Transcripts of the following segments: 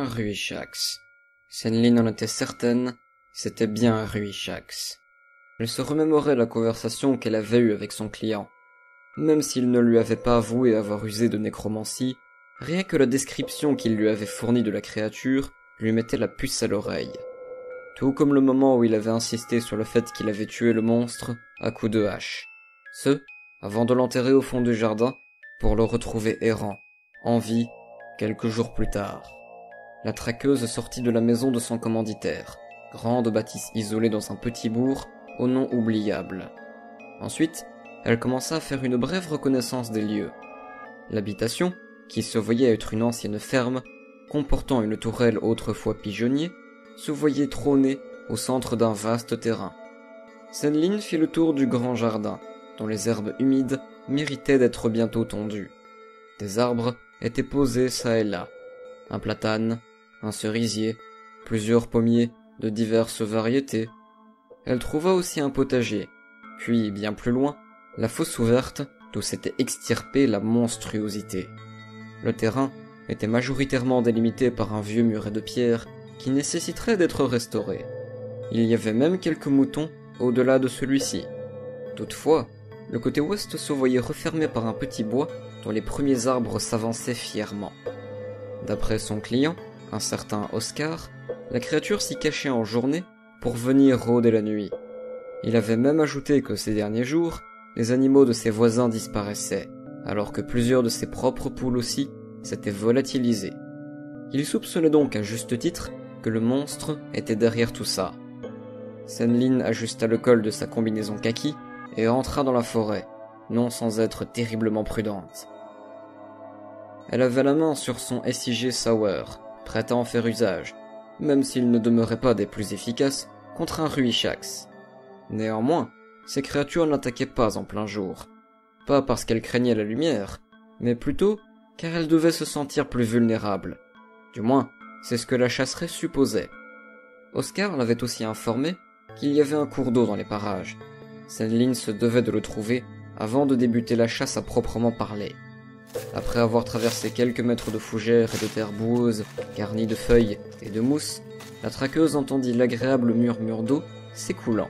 Un Ruishax. Senline en était certaine, c'était bien un Ruishax. Elle se remémorait la conversation qu'elle avait eue avec son client. Même s'il ne lui avait pas avoué avoir usé de nécromancie, rien que la description qu'il lui avait fournie de la créature lui mettait la puce à l'oreille. Tout comme le moment où il avait insisté sur le fait qu'il avait tué le monstre à coups de hache. Ce, avant de l'enterrer au fond du jardin, pour le retrouver errant, en vie, quelques jours plus tard. La traqueuse sortit de la maison de son commanditaire, grande bâtisse isolée dans un petit bourg, au nom oubliable. Ensuite, elle commença à faire une brève reconnaissance des lieux. L'habitation, qui se voyait être une ancienne ferme, comportant une tourelle autrefois pigeonnier, se voyait trôner au centre d'un vaste terrain. Senline fit le tour du grand jardin, dont les herbes humides méritaient d'être bientôt tondues. Des arbres étaient posés çà et là. Un platane, un cerisier, plusieurs pommiers de diverses variétés. Elle trouva aussi un potager, puis, bien plus loin, la fosse ouverte d'où s'était extirpée la monstruosité. Le terrain était majoritairement délimité par un vieux muret de pierre qui nécessiterait d'être restauré. Il y avait même quelques moutons au-delà de celui-ci. Toutefois, le côté ouest se voyait refermé par un petit bois dont les premiers arbres s'avançaient fièrement. D'après son client, un certain Oscar, la créature s'y cachait en journée pour venir rôder la nuit. Il avait même ajouté que ces derniers jours, les animaux de ses voisins disparaissaient, alors que plusieurs de ses propres poules aussi s'étaient volatilisées. Il soupçonnait donc à juste titre que le monstre était derrière tout ça. Senline ajusta le col de sa combinaison kaki et entra dans la forêt, non sans être terriblement prudente. Elle avait la main sur son SIG Sauer, prête à en faire usage, même s'il ne demeurait pas des plus efficaces contre un Ruishax. Néanmoins, ces créatures n'attaquaient pas en plein jour. Pas parce qu'elles craignaient la lumière, mais plutôt car elles devaient se sentir plus vulnérables. Du moins, c'est ce que la chasseresse supposait. Oscar l'avait aussi informé qu'il y avait un cours d'eau dans les parages. Senline se devait de le trouver avant de débuter la chasse à proprement parler. Après avoir traversé quelques mètres de fougères et de terre boueuse, garnie de feuilles et de mousse, la traqueuse entendit l'agréable murmure d'eau s'écoulant.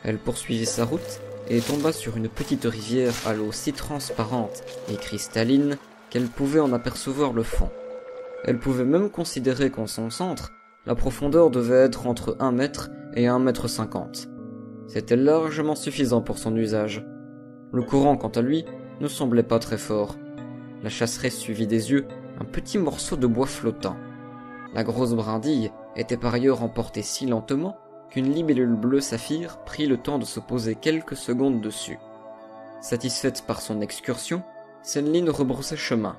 Elle poursuivit sa route et tomba sur une petite rivière à l'eau si transparente et cristalline qu'elle pouvait en apercevoir le fond. Elle pouvait même considérer qu'en son centre, la profondeur devait être entre 1 mètre et 1 mètre 50. C'était largement suffisant pour son usage. Le courant, quant à lui, ne semblait pas très fort. La chasseresse suivit des yeux un petit morceau de bois flottant. La grosse brindille était par ailleurs emportée si lentement qu'une libellule bleu saphir prit le temps de se poser quelques secondes dessus. Satisfaite par son excursion, Senline rebroussait chemin.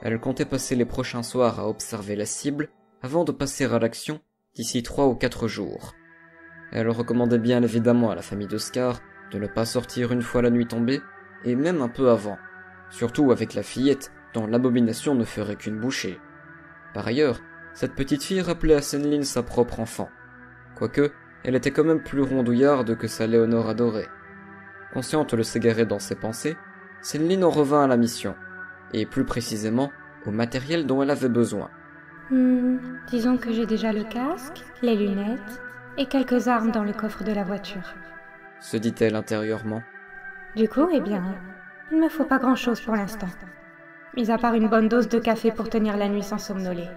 Elle comptait passer les prochains soirs à observer la cible avant de passer à l'action d'ici 3 ou 4 jours. Elle recommandait bien évidemment à la famille d'Oscar de ne pas sortir une fois la nuit tombée, et même un peu avant, surtout avec la fillette dont l'abomination ne ferait qu'une bouchée. Par ailleurs, cette petite fille rappelait à Senline sa propre enfant, quoique elle était quand même plus rondouillarde que sa Léonore adorée. Consciente de s'égarer dans ses pensées, Senline en revint à la mission, et plus précisément au matériel dont elle avait besoin. Disons que j'ai déjà le casque, les lunettes et quelques armes dans le coffre de la voiture, se dit-elle intérieurement. Du coup, il ne me faut pas grand-chose pour l'instant, mis à part une bonne dose de café pour tenir la nuit sans somnoler.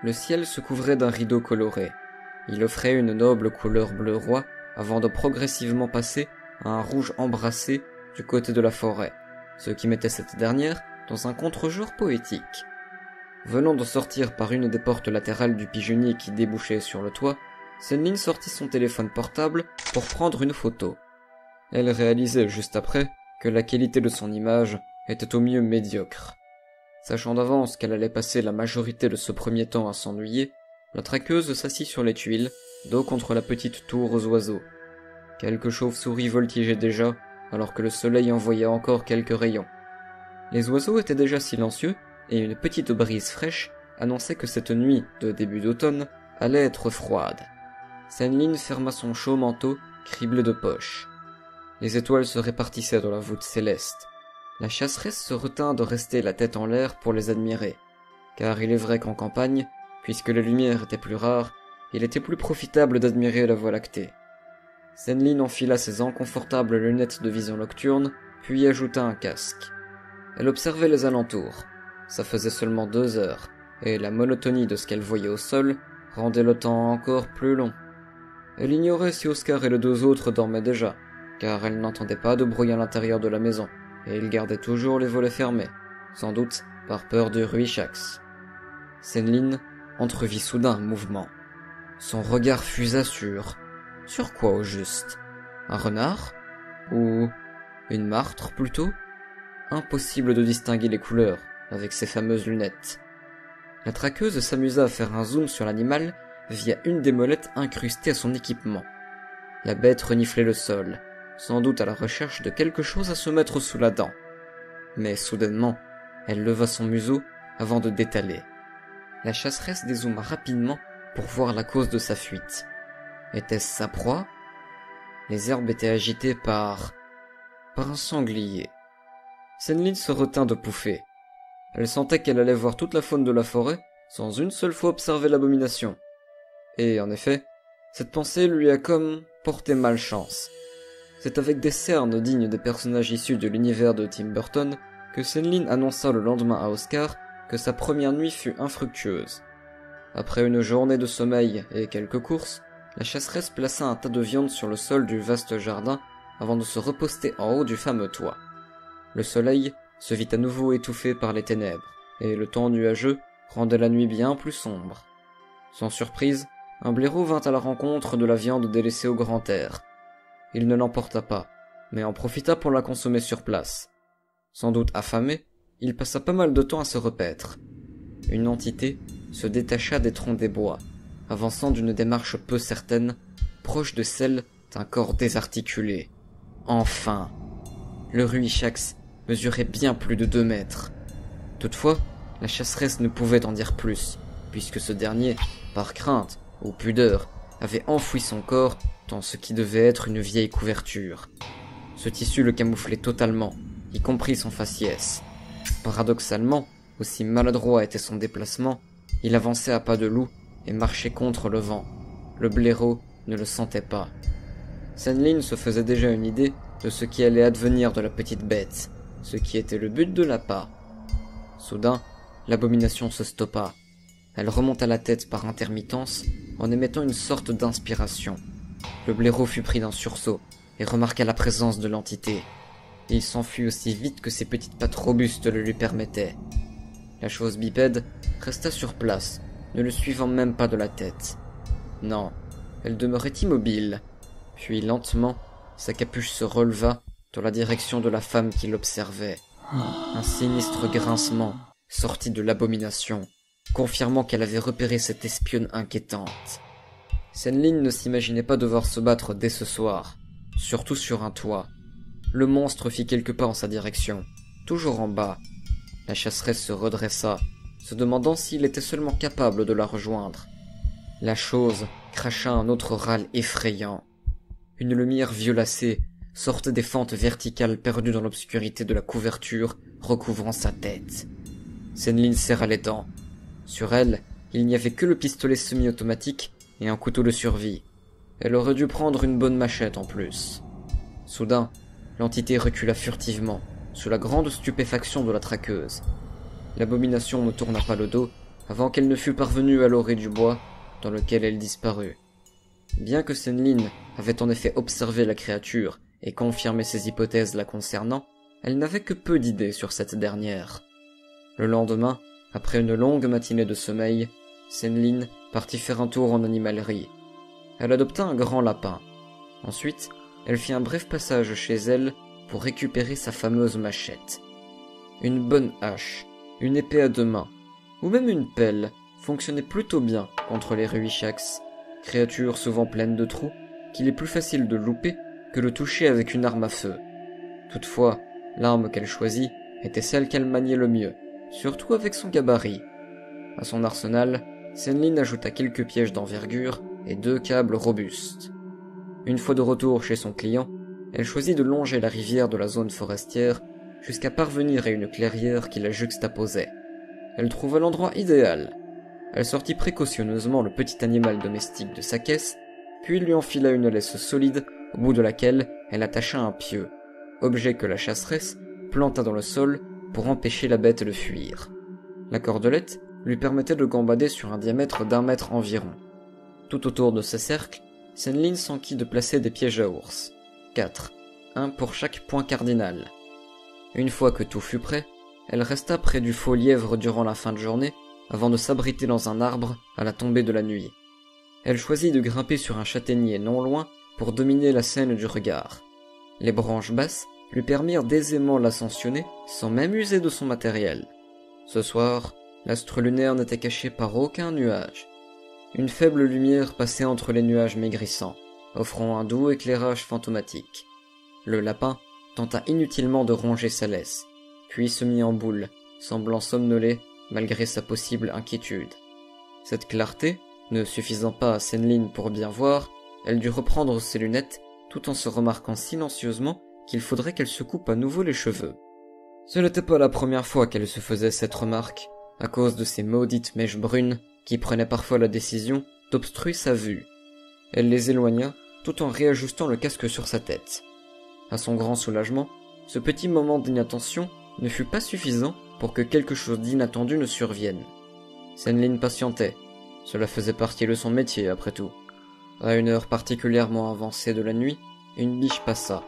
Le ciel se couvrait d'un rideau coloré. Il offrait une noble couleur bleu roi avant de progressivement passer à un rouge embrassé du côté de la forêt, ce qui mettait cette dernière dans un contre-jour poétique. Venant de sortir par une des portes latérales du pigeonnier qui débouchait sur le toit, Senline sortit son téléphone portable pour prendre une photo. Elle réalisait juste après que la qualité de son image était au mieux médiocre. Sachant d'avance qu'elle allait passer la majorité de ce premier temps à s'ennuyer, la traqueuse s'assit sur les tuiles, dos contre la petite tour aux oiseaux. Quelques chauves-souris voltigeaient déjà, alors que le soleil envoyait encore quelques rayons. Les oiseaux étaient déjà silencieux, et une petite brise fraîche annonçait que cette nuit de début d'automne allait être froide. Senline ferma son chaud manteau, criblé de poches. Les étoiles se répartissaient dans la voûte céleste. La chasseresse se retint de rester la tête en l'air pour les admirer. car il est vrai qu'en campagne, puisque la lumière était plus rare, il était plus profitable d'admirer la Voie lactée. Senlin enfila ses inconfortables lunettes de vision nocturne, puis ajouta un casque. Elle observait les alentours. Ça faisait seulement 2 heures, et la monotonie de ce qu'elle voyait au sol rendait le temps encore plus long. Elle ignorait si Oscar et les 2 autres dormaient déjà, car elle n'entendait pas de bruit à l'intérieur de la maison, et ils gardaient toujours les volets fermés, sans doute par peur du Ruishax. Senlin entrevit soudain un mouvement. Son regard fusa sur quoi au juste? Un renard? Ou une martre plutôt? Impossible de distinguer les couleurs avec ses fameuses lunettes. La traqueuse s'amusa à faire un zoom sur l'animal via une des molettes incrustées à son équipement. La bête reniflait le sol, sans doute à la recherche de quelque chose à se mettre sous la dent. Mais soudainement, elle leva son museau avant de détaler. La chasseresse dézooma rapidement pour voir la cause de sa fuite. Était-ce sa proie? Les herbes étaient agitées par un sanglier. Senlin se retint de pouffer. Elle sentait qu'elle allait voir toute la faune de la forêt sans une seule fois observer l'abomination. Et en effet, cette pensée lui a comme porté malchance. C'est avec des cernes dignes des personnages issus de l'univers de Tim Burton que Senlin annonça le lendemain à Oscar que sa première nuit fut infructueuse. Après une journée de sommeil et quelques courses, la chasseresse plaça un tas de viande sur le sol du vaste jardin avant de se reposter en haut du fameux toit. Le soleil se vit à nouveau étouffé par les ténèbres, et le temps nuageux rendait la nuit bien plus sombre. Sans surprise, un blaireau vint à la rencontre de la viande délaissée au grand air. Il ne l'emporta pas, mais en profita pour la consommer sur place. Sans doute affamé, il passa pas mal de temps à se repaître. Une entité se détacha des troncs des bois, avançant d'une démarche peu certaine, proche de celle d'un corps désarticulé. Enfin! Le Ruishax mesurait bien plus de 2 mètres. Toutefois, la chasseresse ne pouvait en dire plus, puisque ce dernier, par crainte ou pudeur, avait enfoui son corps dans ce qui devait être une vieille couverture. Ce tissu le camouflait totalement, y compris son faciès. Paradoxalement, aussi maladroit était son déplacement, il avançait à pas de loup et marchait contre le vent. Le blaireau ne le sentait pas. Senlin se faisait déjà une idée de ce qui allait advenir de la petite bête, ce qui était le but de l'appât. Soudain, l'abomination se stoppa. Elle remonta la tête par intermittence en émettant une sorte d'inspiration. Le blaireau fut pris d'un sursaut et remarqua la présence de l'entité. Il s'enfuit aussi vite que ses petites pattes robustes le lui permettaient. La chose bipède resta sur place, ne le suivant même pas de la tête. Non, elle demeurait immobile. Puis lentement, sa capuche se releva dans la direction de la femme qui l'observait. Un sinistre grincement sortit de l'abomination, confirmant qu'elle avait repéré cette espionne inquiétante. Senlin ne s'imaginait pas devoir se battre dès ce soir, surtout sur un toit. Le monstre fit quelques pas en sa direction, toujours en bas. La chasseresse se redressa, se demandant s'il était seulement capable de la rejoindre. La chose cracha un autre râle effrayant. Une lumière violacée sortait des fentes verticales perdues dans l'obscurité de la couverture recouvrant sa tête. Senlin serra les dents. Sur elle, il n'y avait que le pistolet semi-automatique et un couteau de survie. Elle aurait dû prendre une bonne machette en plus. Soudain, l'entité recula furtivement, sous la grande stupéfaction de la traqueuse. L'abomination ne tourna pas le dos avant qu'elle ne fût parvenue à l'orée du bois dans lequel elle disparut. Bien que Senlin avait en effet observé la créature et confirmé ses hypothèses la concernant, elle n'avait que peu d'idées sur cette dernière. Le lendemain, après une longue matinée de sommeil, Senlin partit faire un tour en animalerie. Elle adopta un grand lapin. Ensuite, elle fit un bref passage chez elle pour récupérer sa fameuse machette. Une bonne hache, une épée à 2 mains, ou même une pelle, fonctionnait plutôt bien contre les Ruishax, créatures souvent pleines de trous, qu'il est plus facile de louper que de toucher avec une arme à feu. Toutefois, l'arme qu'elle choisit était celle qu'elle maniait le mieux, surtout avec son gabarit. À son arsenal, Senlin ajouta quelques pièges d'envergure et 2 câbles robustes. Une fois de retour chez son client, elle choisit de longer la rivière de la zone forestière jusqu'à parvenir à une clairière qui la juxtaposait. Elle trouva l'endroit idéal. Elle sortit précautionneusement le petit animal domestique de sa caisse, puis lui enfila une laisse solide, au bout de laquelle elle attacha un pieu, objet que la chasseresse planta dans le sol pour empêcher la bête de fuir. La cordelette lui permettait de gambader sur un diamètre d'1 mètre environ. Tout autour de ce cercle, Senlin s'enquit de placer des pièges à ours. 4, un pour chaque point cardinal. Une fois que tout fut prêt, elle resta près du faux lièvre durant la fin de journée, avant de s'abriter dans un arbre à la tombée de la nuit. Elle choisit de grimper sur un châtaignier non loin pour dominer la scène du regard. Les branches basses lui permirent d'aisément l'ascensionner sans même user de son matériel. Ce soir, l'astre lunaire n'était caché par aucun nuage. Une faible lumière passait entre les nuages maigrissants, offrant un doux éclairage fantomatique. Le lapin tenta inutilement de ronger sa laisse, puis se mit en boule, semblant somnoler malgré sa possible inquiétude. Cette clarté, ne suffisant pas à Senlin pour bien voir, elle dut reprendre ses lunettes tout en se remarquant silencieusement qu'il faudrait qu'elle se coupe à nouveau les cheveux. Ce n'était pas la première fois qu'elle se faisait cette remarque, à cause de ces maudites mèches brunes qui prenaient parfois la décision d'obstruer sa vue. Elle les éloigna tout en réajustant le casque sur sa tête. À son grand soulagement, ce petit moment d'inattention ne fut pas suffisant pour que quelque chose d'inattendu ne survienne. Senlin patientait, cela faisait partie de son métier après tout. À une heure particulièrement avancée de la nuit, une biche passa,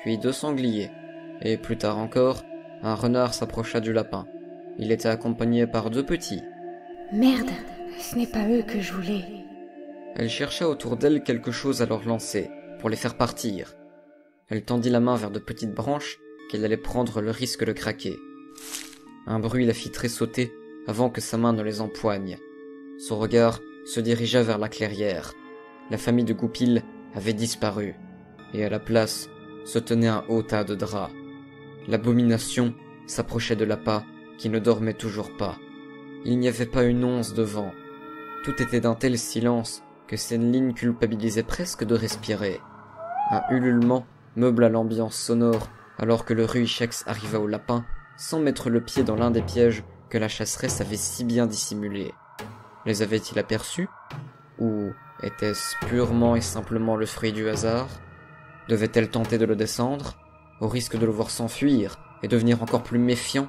puis 2 sangliers, et plus tard encore, un renard s'approcha du lapin. Il était accompagné par 2 petits. Merde, ce n'est pas eux que je voulais. Elle chercha autour d'elle quelque chose à leur lancer, pour les faire partir. Elle tendit la main vers de petites branches qu'elle allait prendre le risque de craquer. Un bruit la fit tressauter avant que sa main ne les empoigne. Son regard se dirigea vers la clairière. La famille de Goupil avait disparu, et à la place se tenait un haut tas de draps. L'abomination s'approchait de l'appât qui ne dormait toujours pas. Il n'y avait pas une once de vent. Tout était d'un tel silence que Senlin culpabilisait presque de respirer. Un ululement meubla l'ambiance sonore alors que le Ruichax arriva au lapin sans mettre le pied dans l'un des pièges que la chasseresse avait si bien dissimulés. Les avait-il aperçus? Ou était-ce purement et simplement le fruit du hasard? Devait-elle tenter de le descendre, au risque de le voir s'enfuir et devenir encore plus méfiant,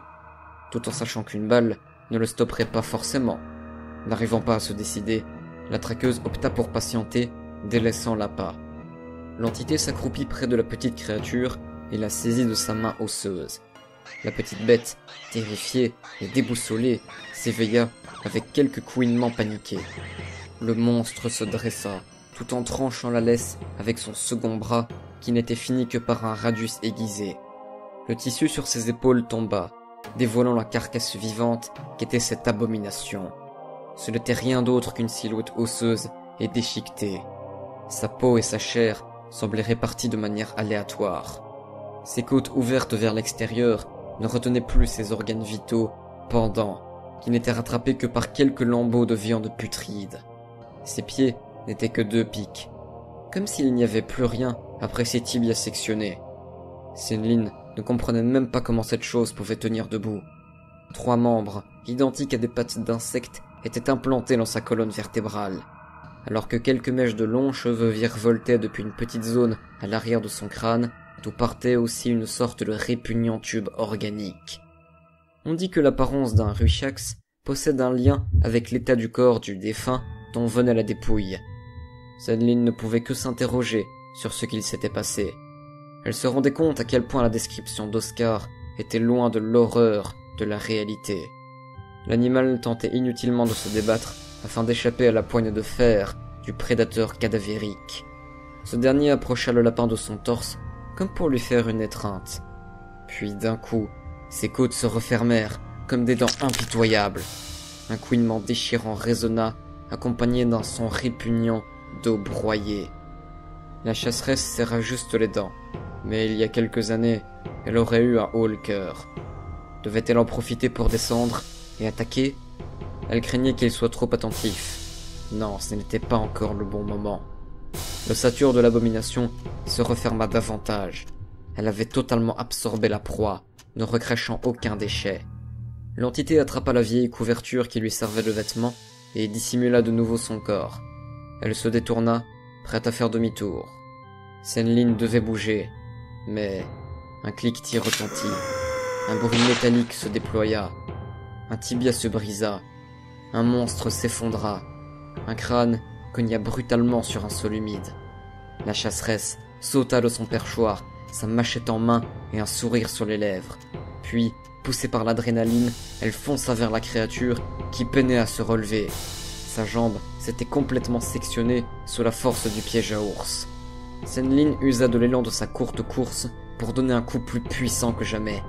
tout en sachant qu'une balle ne le stopperait pas forcément? N'arrivant pas à se décider, la traqueuse opta pour patienter, délaissant l'appât. L'entité s'accroupit près de la petite créature et la saisit de sa main osseuse. La petite bête, terrifiée et déboussolée, s'éveilla avec quelques couinements paniqués. Le monstre se dressa, tout en tranchant la laisse avec son second bras, qui n'était fini que par un radius aiguisé. Le tissu sur ses épaules tomba, dévoilant la carcasse vivante qu'était cette abomination. Ce n'était rien d'autre qu'une silhouette osseuse et déchiquetée. Sa peau et sa chair semblaient réparties de manière aléatoire. Ses côtes ouvertes vers l'extérieur ne retenaient plus ses organes vitaux, pendants, qui n'étaient rattrapés que par quelques lambeaux de viande putride. Ses pieds n'étaient que 2 pics, comme s'il n'y avait plus rien après ses tibias sectionnés. Senlin ne comprenait même pas comment cette chose pouvait tenir debout. 3 membres, identiques à des pattes d'insectes, étaient implantés dans sa colonne vertébrale, alors que quelques mèches de longs cheveux virevoltaient depuis une petite zone à l'arrière de son crâne, d'où partait aussi une sorte de répugnant tube organique. On dit que l'apparence d'un Ruichax possède un lien avec l'état du corps du défunt dont venait la dépouille. Senlin ne pouvait que s'interroger sur ce qu'il s'était passé. Elle se rendait compte à quel point la description d'Oscar était loin de l'horreur de la réalité. L'animal tentait inutilement de se débattre afin d'échapper à la poigne de fer du prédateur cadavérique. Ce dernier approcha le lapin de son torse comme pour lui faire une étreinte. Puis d'un coup, ses côtes se refermèrent comme des dents impitoyables. Un couinement déchirant résonna, accompagné d'un son répugnant d'eau broyée. La chasseresse serra juste les dents, mais il y a quelques années, elle aurait eu un haut cœur. Devait-elle en profiter pour descendre et attaquer? Elle craignait qu'il soit trop attentif. Non, ce n'était pas encore le bon moment. L'ossature de l'abomination se referma davantage. Elle avait totalement absorbé la proie, ne recrachant aucun déchet. L'entité attrapa la vieille couverture qui lui servait de vêtement et dissimula de nouveau son corps. Elle se détourna, prête à faire demi-tour. Senlin devait bouger, mais un cliquetis retentit. Un bruit métallique se déploya. Un tibia se brisa. Un monstre s'effondra. Un crâne cogna brutalement sur un sol humide. La chasseresse sauta de son perchoir, sa machette en main et un sourire sur les lèvres. Puis, poussée par l'adrénaline, elle fonça vers la créature qui peinait à se relever. Sa jambe s'était complètement sectionnée sous la force du piège à ours. Senlin usa de l'élan de sa courte course pour donner un coup plus puissant que jamais.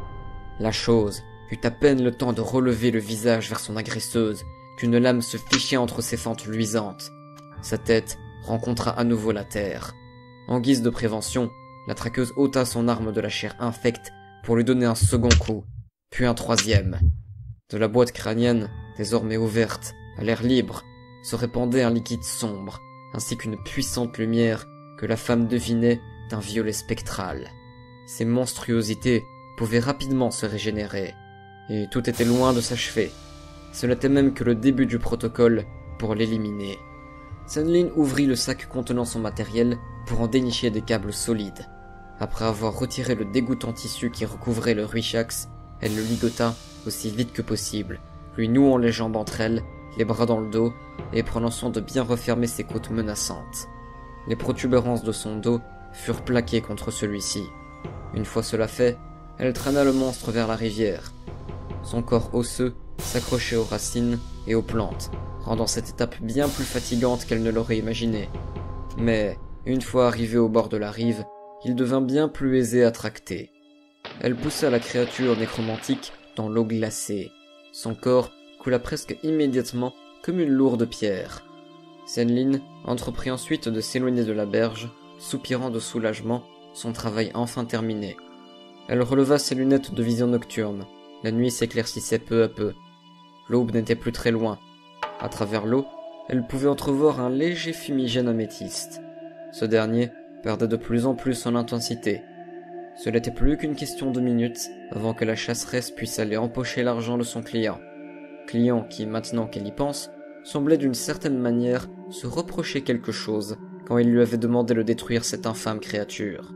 La chose eut à peine le temps de relever le visage vers son agresseuse qu'une lame se fichait entre ses fentes luisantes. Sa tête rencontra à nouveau la terre. En guise de prévention, la traqueuse ôta son arme de la chair infecte pour lui donner un second coup, puis un troisième. De la boîte crânienne, désormais ouverte, à l'air libre, se répandait un liquide sombre, ainsi qu'une puissante lumière que la femme devinait d'un violet spectral. Ces monstruosités pouvaient rapidement se régénérer, et tout était loin de s'achever. Ce n'était même que le début du protocole pour l'éliminer. Senlin ouvrit le sac contenant son matériel pour en dénicher des câbles solides. Après avoir retiré le dégoûtant tissu qui recouvrait le Ruishax, elle le ligota aussi vite que possible, lui nouant les jambes entre elles, les bras dans le dos, et prenant soin de bien refermer ses côtes menaçantes. Les protubérances de son dos furent plaquées contre celui-ci. Une fois cela fait, elle traîna le monstre vers la rivière. Son corps osseux s'accrochait aux racines et aux plantes, rendant cette étape bien plus fatigante qu'elle ne l'aurait imaginé. Mais, une fois arrivée au bord de la rive, il devint bien plus aisé à tracter. Elle poussa la créature nécromantique dans l'eau glacée. Son corps coula presque immédiatement comme une lourde pierre. Senlin entreprit ensuite de s'éloigner de la berge, soupirant de soulagement, son travail enfin terminé. Elle releva ses lunettes de vision nocturne. La nuit s'éclaircissait peu à peu. L'aube n'était plus très loin. À travers l'eau, elle pouvait entrevoir un léger fumigène améthyste. Ce dernier perdait de plus en plus en intensité. Ce n'était plus qu'une question de minutes avant que la chasseresse puisse aller empocher l'argent de son client. Client qui, maintenant qu'elle y pense, semblait d'une certaine manière se reprocher quelque chose quand il lui avait demandé de détruire cette infâme créature.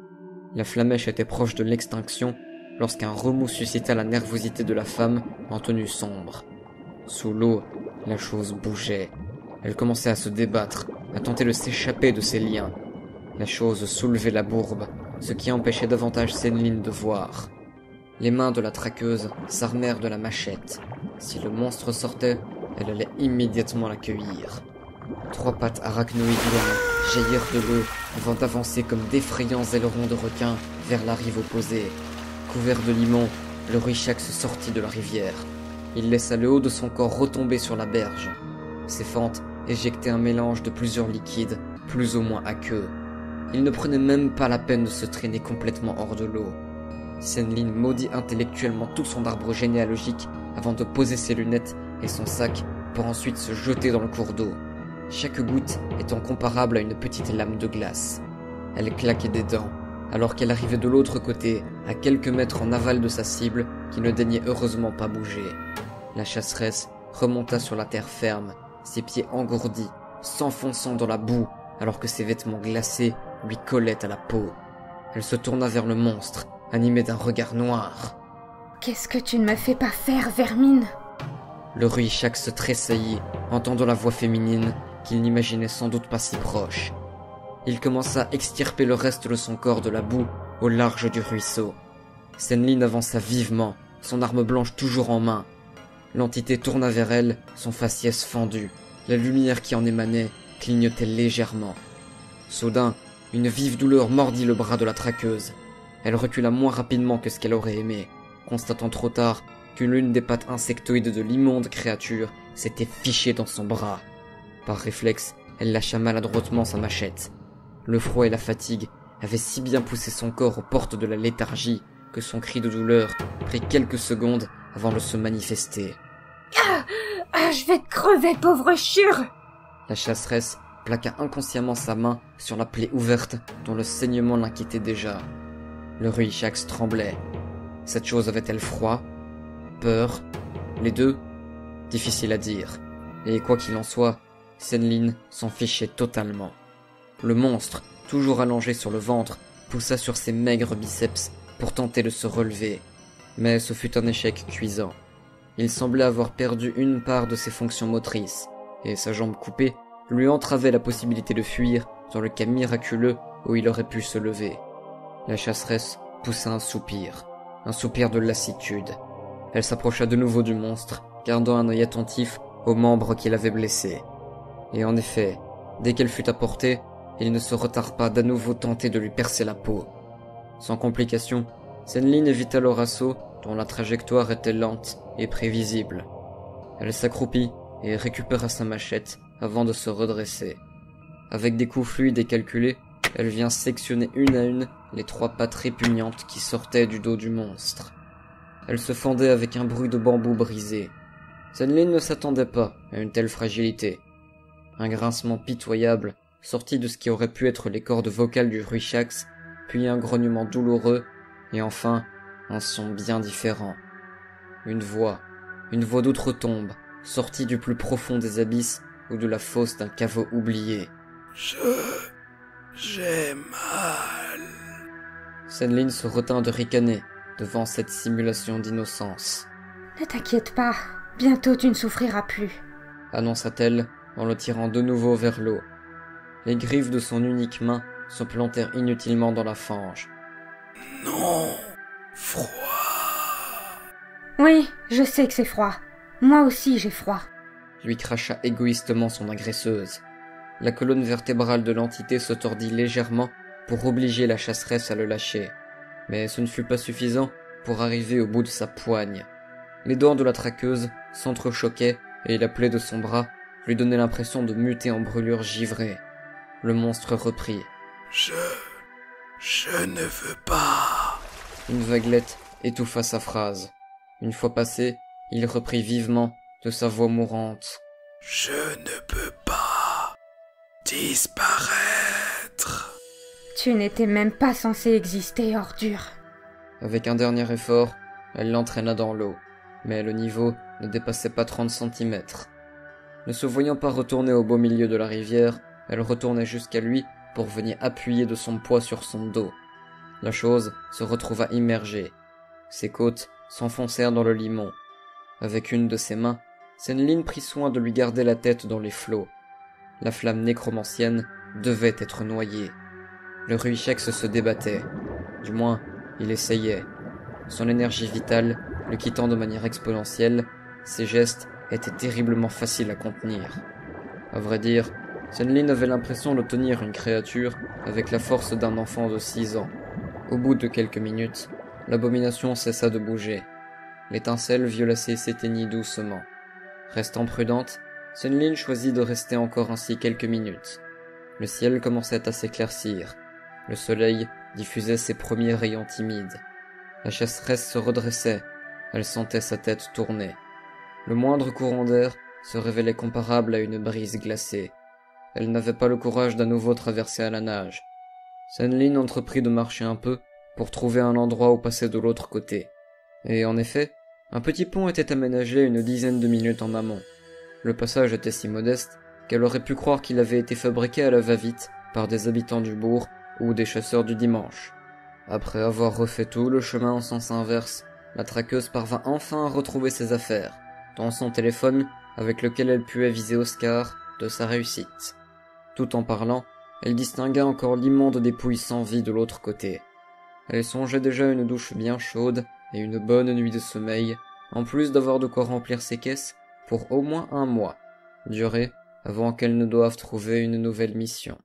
La flamèche était proche de l'extinction lorsqu'un remous suscita la nervosité de la femme en tenue sombre. Sous l'eau, la chose bougeait. Elle commençait à se débattre, à tenter de s'échapper de ses liens. La chose soulevait la bourbe, ce qui empêchait davantage Senlin de voir. Les mains de la traqueuse s'armèrent de la machette. Si le monstre sortait, elle allait immédiatement l'accueillir. 3 pattes arachnoïdes longues jaillirent de l'eau avant d'avancer comme d'effrayants ailerons de requin vers la rive opposée. Couvert de limon, le Ruishax sortit de la rivière. Il laissa le haut de son corps retomber sur la berge. Ses fentes éjectaient un mélange de plusieurs liquides, plus ou moins aqueux. Il ne prenait même pas la peine de se traîner complètement hors de l'eau. Senlin maudit intellectuellement tout son arbre généalogique avant de poser ses lunettes et son sac pour ensuite se jeter dans le cours d'eau. Chaque goutte étant comparable à une petite lame de glace. Elle claquait des dents, alors qu'elle arrivait de l'autre côté, à quelques mètres en aval de sa cible, qui ne daignait heureusement pas bouger. La chasseresse remonta sur la terre ferme, ses pieds engourdis, s'enfonçant dans la boue, alors que ses vêtements glacés lui collaient à la peau. Elle se tourna vers le monstre, animée d'un regard noir. « Qu'est-ce que tu ne me fais pas faire, vermine ?» Le Ruishax se tressaillit, entendant la voix féminine qu'il n'imaginait sans doute pas si proche. Il commença à extirper le reste de son corps de la boue au large du ruisseau. Senlin avança vivement, son arme blanche toujours en main. L'entité tourna vers elle, son faciès fendu. La lumière qui en émanait clignotait légèrement. Soudain, une vive douleur mordit le bras de la traqueuse. Elle recula moins rapidement que ce qu'elle aurait aimé, constatant trop tard que l'une des pattes insectoïdes de l'immonde créature s'était fichée dans son bras. Par réflexe, elle lâcha maladroitement sa machette. Le froid et la fatigue avaient si bien poussé son corps aux portes de la léthargie que son cri de douleur prit quelques secondes avant de se manifester. Je vais te crever, pauvre chure !» La chasseresse plaqua inconsciemment sa main sur la plaie ouverte dont le saignement l'inquiétait déjà. Le Ruishax tremblait. Cette chose avait-elle froid, peur Les deux? Difficile à dire. Et quoi qu'il en soit, Senlin s'en fichait totalement. Le monstre, toujours allongé sur le ventre, poussa sur ses maigres biceps pour tenter de se relever. Mais ce fut un échec cuisant. Il semblait avoir perdu une part de ses fonctions motrices, et sa jambe coupée lui entravait la possibilité de fuir dans le cas miraculeux où il aurait pu se lever. La chasseresse poussa un soupir de lassitude. Elle s'approcha de nouveau du monstre, gardant un œil attentif aux membres qu'il avait blessés. Et en effet, dès qu'elle fut à portée, il ne se retarde pas d'à nouveau tenter de lui percer la peau. Sans complication, Senlin évita leur assaut dont la trajectoire était lente et prévisible. Elle s'accroupit et récupéra sa machette avant de se redresser. Avec des coups fluides et calculés, elle vient sectionner une à une les 3 pattes répugnantes qui sortaient du dos du monstre. Elle se fendait avec un bruit de bambou brisé. Senlin ne s'attendait pas à une telle fragilité. Un grincement pitoyable sortit de ce qui aurait pu être les cordes vocales du Ruishax, puis un grognement douloureux, et enfin, un son bien différent. Une voix d'outre-tombe, sortie du plus profond des abysses ou de la fosse d'un caveau oublié. J'ai mal. Senlin se retint de ricaner devant cette simulation d'innocence. Ne t'inquiète pas, bientôt tu ne souffriras plus, annonça-t-elle en le tirant de nouveau vers l'eau. Les griffes de son unique main se plantèrent inutilement dans la fange. Non, froid. Oui, je sais que c'est froid. Moi aussi j'ai froid. Lui cracha égoïstement son agresseuse. La colonne vertébrale de l'entité se tordit légèrement pour obliger la chasseresse à le lâcher. Mais ce ne fut pas suffisant pour arriver au bout de sa poigne. Les dents de la traqueuse s'entrechoquaient et la plaie de son bras lui donnait l'impression de muter en brûlure givrée. Le monstre reprit. Je ne veux pas. Une vaguelette étouffa sa phrase. Une fois passé, il reprit vivement de sa voix mourante. Je ne peux pas disparaître. Tu n'étais même pas censé exister, ordure. Avec un dernier effort, elle l'entraîna dans l'eau, mais le niveau ne dépassait pas 30 centimètres. Ne se voyant pas retourner au beau milieu de la rivière, elle retournait jusqu'à lui pour venir appuyer de son poids sur son dos. La chose se retrouva immergée. Ses côtes s'enfoncèrent dans le limon. Avec une de ses mains, Senlin prit soin de lui garder la tête dans les flots. La flamme nécromancienne devait être noyée. Le Ruishax se débattait. Du moins, il essayait. Son énergie vitale, le quittant de manière exponentielle, ses gestes étaient terriblement faciles à contenir. À vrai dire, Senlin avait l'impression de tenir une créature avec la force d'un enfant de 6 ans. Au bout de quelques minutes, l'abomination cessa de bouger. L'étincelle violacée s'éteignit doucement. Restant prudente, Senlin choisit de rester encore ainsi quelques minutes. Le ciel commençait à s'éclaircir. Le soleil diffusait ses premiers rayons timides. La chasseresse se redressait. Elle sentait sa tête tourner. Le moindre courant d'air se révélait comparable à une brise glacée. Elle n'avait pas le courage d'à nouveau traverser à la nage. Senlin entreprit de marcher un peu pour trouver un endroit où passer de l'autre côté. Et en effet, un petit pont était aménagé une dizaine de minutes en amont. Le passage était si modeste qu'elle aurait pu croire qu'il avait été fabriqué à la va-vite par des habitants du bourg ou des chasseurs du dimanche. Après avoir refait tout le chemin en sens inverse, la traqueuse parvint enfin à retrouver ses affaires, dont son téléphone avec lequel elle put aviser Oscar de sa réussite. Tout en parlant, elle distingua encore l'immonde dépouille sans vie de l'autre côté. Elle songeait déjà à une douche bien chaude et une bonne nuit de sommeil, en plus d'avoir de quoi remplir ses caisses pour au moins 1 mois, durée avant qu'elle ne doive trouver une nouvelle mission.